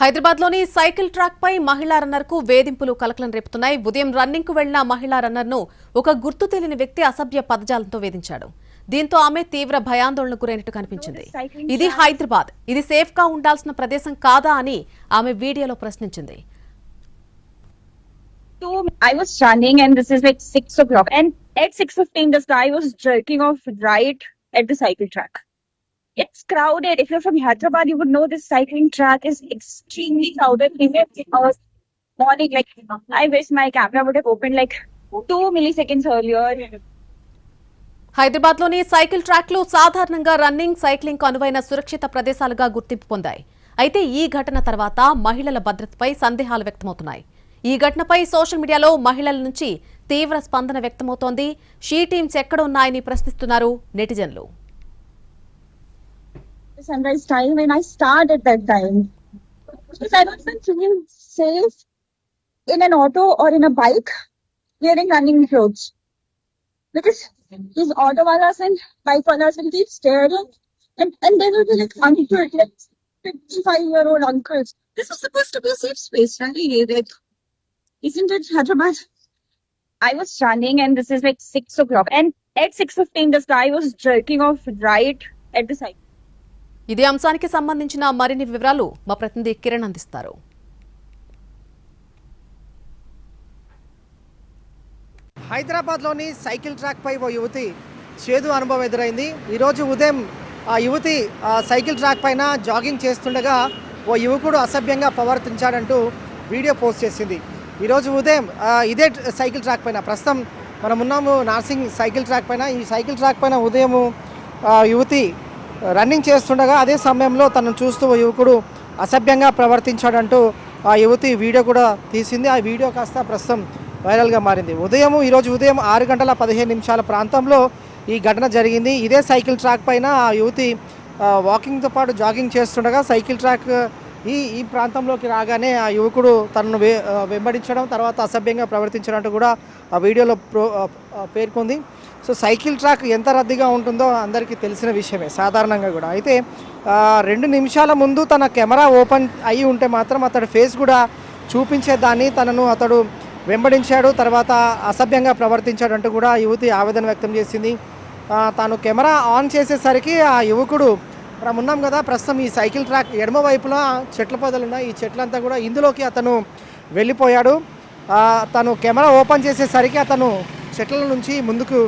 హైదరాబాద్లోని cycle track పై మహిళా రన్నర్కు వేధింపులు కలకలం రేపుతున్నాయి. ఉదయం రన్నింగ్కు వెళ్లిన మహిళా రన్నర్ను ఒక గుర్తు తెలియని వ్యక్తి అసభ్య పదజాలంతో వేధించాడు. దీంతో ఆమె తీవ్ర భయాందోళనకు గురైనట్టు కనిపించింది. ఇది హైదరాబాద్, ఇది సేఫ్ గా ఉండాల్సిన ప్రదేశం కాదా అని ఆమె వీడియోలో ప్రశ్నించింది. I was running and this is like 6 o'clock and at 6:15 this guy was jerking off right at the cycle track. It's crowded. If you're from Hyderabad, you would know this cycling track is extremely crowded. Morning, like I wish my camera would have opened like 2 milliseconds earlier. హైదరాబాద్లోని cycle ట్రాక్లు సాధారణంగా running, cycling కు అనువైన సురక్షిత ప్రదేశాలుగా గుర్తింపు పొందాయి. అయితే ఈ ఘటన తర్వాత మహిళల భద్రతపై సందేహాలు వ్యక్తమవుతున్నాయి. ఈ ఘటనపై సోషల్ మీడియాలో మహిళల నుంచి తీవ్ర స్పందన వ్యక్తమవుతోంది. షీ టీమ్స్ ఎక్కడ ఉన్నాయని ప్రశ్నిస్తున్నారు నెటిజన్లు. Sunrise time when I start at that time. Because I don't feel safe in an auto or in a bike wearing running clothes. Because these auto walas and bike walas will keep staring and they will be like uncles, like 55-year-old uncles. This is supposed to be a safe space, right? Like, isn't it Hyderabad? I was running and this is like 6 o'clock and at 6:15 this guy was jerking off right at the side. ఇదే అంశానికి సంబంధించిన మరిన్ని వివరాలు మా ప్రతినిధి కిరణ్ అందిస్తారు. హైదరాబాద్లోని cycle track పై ఓ యువతి చేదు అనుభవం ఎదురైంది. ఈరోజు ఉదయం ఆ యువతి సైకిల్ ట్రాక్ పైన జాగింగ్ చేస్తుండగా ఓ యువకుడు అసభ్యంగా ప్రవర్తించాడంటూ వీడియో పోస్ట్ చేసింది. ఈరోజు ఉదయం ఇదే సైకిల్ ట్రాక్ పైన, ప్రస్తుతం మనం ఉన్నాము నార్సింగ్ సైకిల్ ట్రాక్ పైన. ఈ సైకిల్ ట్రాక్ పైన ఉదయం యువతి రన్నింగ్ చేస్తుండగా అదే సమయంలో తనను చూస్తూ ఓ యువకుడు అసభ్యంగా ప్రవర్తించాడంటూ ఆ యువతి వీడియో కూడా తీసింది. ఆ వీడియో కాస్త ప్రస్తుతం వైరల్గా మారింది. ఈరోజు ఉదయం 6:15 ప్రాంతంలో ఈ ఘటన జరిగింది. ఇదే సైకిల్ ట్రాక్ పైన ఆ యువతి వాకింగ్తో పాటు జాగింగ్ చేస్తుండగా సైకిల్ ట్రాక్ ఈ ప్రాంతంలోకి రాగానే ఆ యువకుడు తనను వెంబడించడం, తర్వాత అసభ్యంగా ప్రవర్తించడంటూ కూడా ఆ వీడియోలో పేర్కొంది. సో సైకిల్ ట్రాక్ ఎంత రద్దీగా ఉంటుందో అందరికీ తెలిసిన విషయమే సాధారణంగా కూడా. అయితే 2 నిమిషాల ముందు తన కెమెరా ఓపెన్ అయ్యి ఉంటే మాత్రం అతడి ఫేస్ కూడా చూపించేదాన్ని, తనను అతడు వెంబడించాడు, తర్వాత అసభ్యంగా ప్రవర్తించాడంటూ కూడా యువతి ఆవేదన వ్యక్తం చేసింది. తాను కెమెరా ఆన్ చేసేసరికి ఆ యువకుడు, మనం ఉన్నాం కదా ప్రస్తుతం ఈ సైకిల్ ట్రాక్ ఎడమ వైపులో చెట్ల పొదలు ఉన్నాయి, ఈ చెట్లంతా కూడా ఇందులోకి అతను వెళ్ళిపోయాడు. తను కెమెరా ఓపెన్ చేసేసరికి అతను చెట్ల నుంచి ముందుకు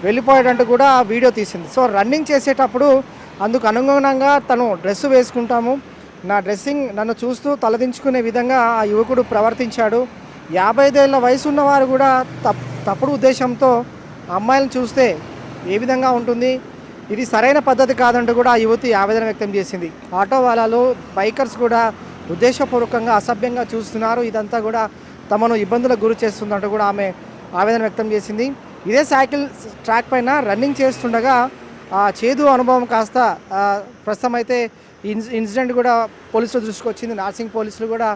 వెళ్ళిపోయాడంటూ కూడా వీడియో తీసింది. సో రన్నింగ్ చేసేటప్పుడు అందుకు అనుగుణంగా తను డ్రెస్సు వేసుకుంటాము, నా డ్రెస్సింగ్ నన్ను చూస్తూ తలదించుకునే విధంగా ఆ యువకుడు ప్రవర్తించాడు. 55 ఏళ్ల వయసు ఉన్నవారు కూడా తప్పుడు ఉద్దేశంతో అమ్మాయిలను చూస్తే ఏ విధంగా ఉంటుంది, ఇది సరైన పద్ధతి కాదంటూ కూడా ఆ యువతి ఆవేదన వ్యక్తం చేసింది. ఆటో వాళ్ళలో బైకర్స్ కూడా ఉద్దేశపూర్వకంగా అసభ్యంగా చూస్తున్నారు, ఇదంతా కూడా తమను ఇబ్బందులకు గురి చేస్తుందంటూ కూడా ఆమె ఆవేదన వ్యక్తం చేసింది. ఇదే సైకిల్ ట్రాక్ పైన రన్నింగ్ చేస్తుండగా ఆ చేదు అనుభవం కాస్త ప్రస్తుతం అయితే ఇన్సిడెంట్ కూడా పోలీసుల దృష్టికి వచ్చింది. నార్సింగ్ పోలీసులు కూడా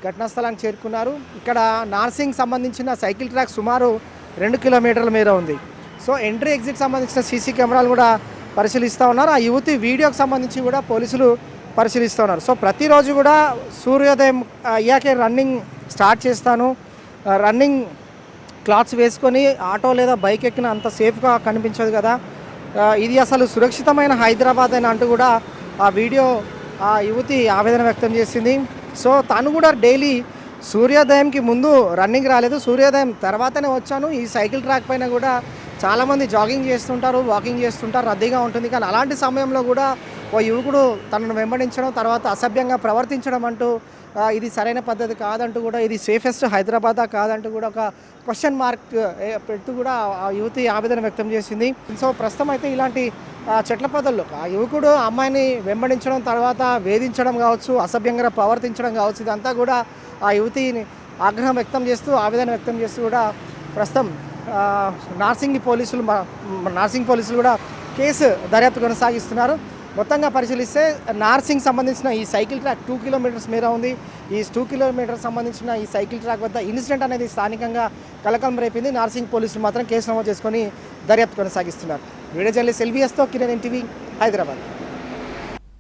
ఘటనా స్థలానికి చేరుకున్నారు. ఇక్కడ నార్సింగ్ సంబంధించిన సైకిల్ ట్రాక్ సుమారు 2 కిలోమీటర్ల మేర ఉంది. సో ఎంట్రీ ఎగ్జిట్ సంబంధించిన సీసీ కెమెరాలు కూడా పరిశీలిస్తూ ఉన్నారు. ఆ యువతి వీడియోకి సంబంధించి కూడా పోలీసులు పరిశీలిస్తూ ఉన్నారు. సో ప్రతిరోజు కూడా సూర్యోదయం అయ్యాకే రన్నింగ్ స్టార్ట్ చేస్తాను, రన్నింగ్ క్లాత్స్ వేసుకొని ఆటో లేదా బైక్ ఎక్కిన అంత సేఫ్గా కనిపించదు కదా, ఇది అసలు సురక్షితమైన హైదరాబాద్ అని అంటూ కూడా ఆ వీడియో ఆ యువతి ఆవేదన వ్యక్తం చేసింది. సో తను కూడా డైలీ సూర్యోదయంకి ముందు రన్నింగ్ రాలేదు, సూర్యోదయం తర్వాతనే వచ్చాను. ఈ సైకిల్ ట్రాక్ పైన కూడా చాలామంది జాగింగ్ చేస్తుంటారు, వాకింగ్ చేస్తుంటారు, రద్దీగా ఉంటుంది. కానీ అలాంటి సమయంలో కూడా ఓ యువకుడు తనను వెంబడించడం, తర్వాత అసభ్యంగా ప్రవర్తించడం అంటూ ఇది సరైన పద్ధతి కాదంటూ కూడా, ఇది సేఫెస్ట్ హైదరాబాదా కాదంటూ కూడా ఒక క్వశ్చన్ మార్క్ పెడుతూ కూడా ఆ యువతి ఆవేదన వ్యక్తం చేసింది. సో ప్రస్తుతం అయితే ఇలాంటి చెట్ల పొదల్లో ఆ యువకుడు అమ్మాయిని వెంబడించడం, తర్వాత వేధించడం కావచ్చు, అసభ్యంగా ప్రవర్తించడం కావచ్చు, ఇదంతా కూడా ఆ యువతిని ఆగ్రహం వ్యక్తం చేస్తూ, ఆవేదన వ్యక్తం చేస్తూ కూడా ప్రస్తుతం నార్సింగ్ పోలీసులు కూడా కేసు దర్యాప్తు కొనసాగిస్తున్నారు. మొత్తంగా పరిశీలిస్తే నార్సింగ్ సంబంధించిన ఈ సైకిల్ ట్రాక్ 2 కిలోమీటర్స్ మేర ఉంది. ఈ 2 కిలోమీటర్స్ సంబంధించిన ఈ సైకిల్ ట్రాక్ వద్ద ఇన్సిడెంట్ అనేది స్థానికంగా కలకలం రేపింది. నార్సింగ్ పోలీసులు మాత్రం కేసు నమోదు చేసుకొని దర్యాప్తు కొనసాగిస్తున్నారు. వీడియో జర్నలిస్ట్ ఎల్వీఎస్తో కిరణ్, NTV, హైదరాబాద్.